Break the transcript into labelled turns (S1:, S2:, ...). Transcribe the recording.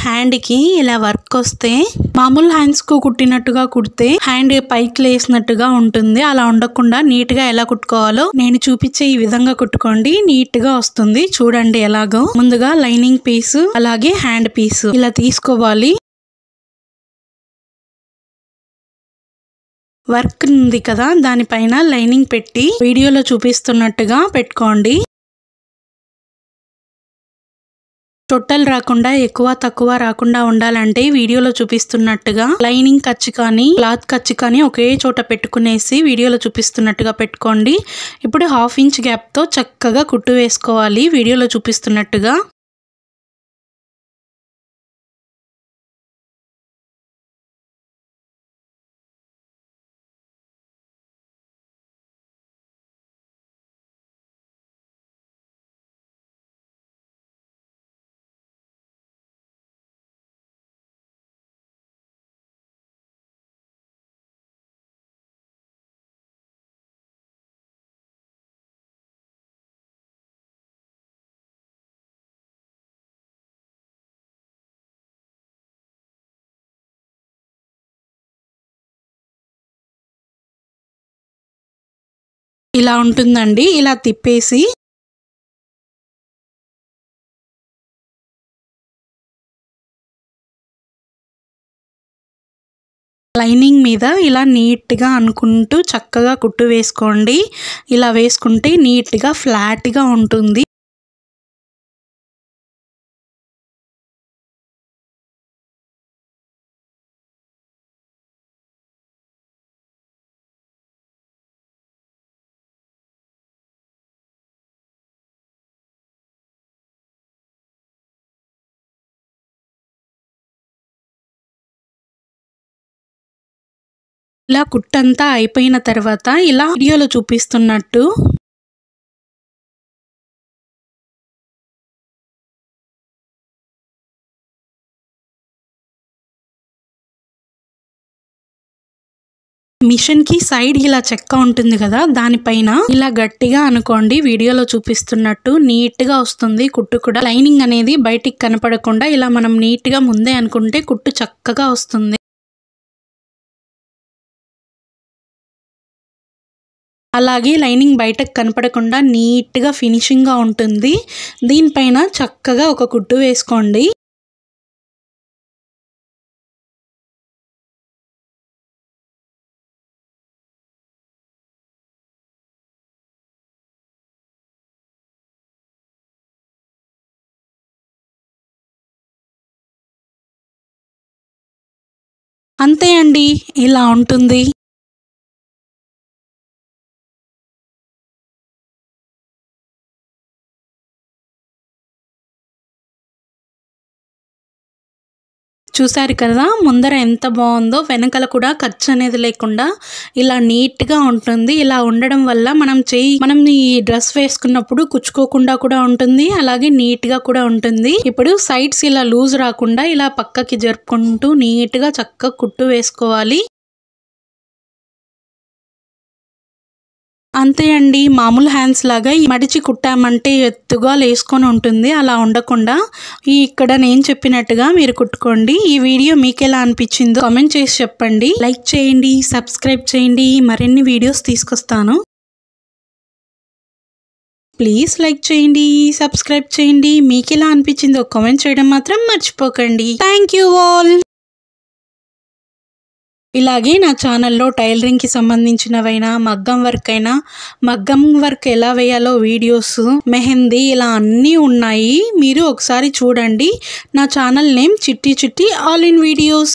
S1: Hand కి ఇలా work వస్తే మామూలు హ్యాండ్స్ కు కుట్టినట్టుగా కుడితే హ్యాండ్ పైకి లేసినట్టుగా ఉంటుంది. అలా ఉండకుండా నీట్ గా ఎలా కుట్టుకోవాలో నేను చూపించే ఈ విధంగా కుట్టుకోండి. నీట్ గా వస్తుంది. చూడండి ఎలాగో. ముందుగా లైనింగ్ పీస్ అలాగే హ్యాండ్ పీస్ ఇలా తీసుకోవాలి. వర్క్ ఉంది కదా, దానిపైన లైనింగ్ పెట్టి వీడియోలో చూపిస్తున్నట్టుగా పెట్టుకోండి. టోటల్ రాకుండా ఎక్కువ తక్కువ రాకుండా ఉండాలంటే వీడియోలో చూపిస్తున్నట్టుగా లైనింగ్ ఖర్చు కానీ క్లాత్ ఖర్చు కానీ ఒకే చోట పెట్టుకునేసి వీడియోలో చూపిస్తున్నట్టుగా పెట్టుకోండి. ఇప్పుడు 1/2 ఇంచ్ గ్యాప్ తో చక్కగా కుట్టు వేసుకోవాలి వీడియోలో చూపిస్తున్నట్టుగా. ఇలా ఉంటుందండి. ఇలా తిప్పేసి లైనింగ్ మీద ఇలా నీట్ గా అనుకుంటూ చక్కగా కుట్టు వేసుకోండి. ఇలా వేసుకుంటే నీట్ గా ఫ్లాట్ గా ఉంటుంది. ఇలా కుట్టంతా అయిపోయిన తర్వాత ఇలా వీడియోలో చూపిస్తున్నట్టు మిషన్ కి సైడ్ ఇలా చెక్క ఉంటుంది కదా, దానిపైన ఇలా గట్టిగా అనుకోండి. వీడియోలో చూపిస్తున్నట్టు నీట్ గా వస్తుంది కుట్టు కూడా. లైనింగ్ అనేది బయటికి కనపడకుండా ఇలా మనం నీట్ గా ముందే అనుకుంటే కుట్టు చక్కగా వస్తుంది. అలాగే లైనింగ్ బయటకు కనపడకుండా నీట్ గా ఫినిషింగ్ గా ఉంటుంది. దీనిపైన చక్కగా ఒక కుట్టు వేసుకోండి. అంతే అండి, ఇలా ఉంటుంది. చూసారు కదా ముందర ఎంత బాగుందో. వెనకల కూడా ఖర్చు అనేది లేకుండా ఇలా నీట్ గా ఉంటుంది. ఇలా ఉండడం వల్ల మనం ఈ డ్రెస్ వేసుకున్నప్పుడు కుచ్చుకోకుండా కూడా ఉంటుంది. అలాగే నీట్ గా కూడా ఉంటుంది. ఇప్పుడు సైడ్స్ ఇలా లూజ్ రాకుండా ఇలా పక్కకి జరుపుకుంటూ నీట్ గా చక్కగా కుట్టు వేసుకోవాలి. అంతే అండి, మామూలు హ్యాండ్స్ లాగా మడిచి కుట్టామంటే ఎత్తుగా లేసుకొని ఉంటుంది. అలా ఉండకుండా ఇక్కడ నేను చెప్పినట్టుగా మీరు కుట్టుకోండి. ఈ వీడియో మీకు ఎలా అనిపించిందో కామెంట్ చేసి చెప్పండి. లైక్ చేయండి, సబ్స్క్రైబ్ చేయండి. మరిన్ని వీడియోస్ తీసుకొస్తాను. ప్లీజ్ లైక్ చేయండి, సబ్స్క్రైబ్ చేయండి. మీకు ఎలా అనిపించిందో కామెంట్ చేయడం మాత్రం మర్చిపోకండి. Thank you all. ఇలాగే నా ఛానల్లో టైలరింగ్ కి సంబంధించినవైనా మగ్గం వర్క్ ఎలా వేయాలో వీడియోస్, మెహందీ ఇలా అన్నీ ఉన్నాయి. మీరు ఒకసారి చూడండి. నా ఛానల్ నేమ్ చిట్టి చిట్టి ఆల్ ఇన్ వీడియోస్.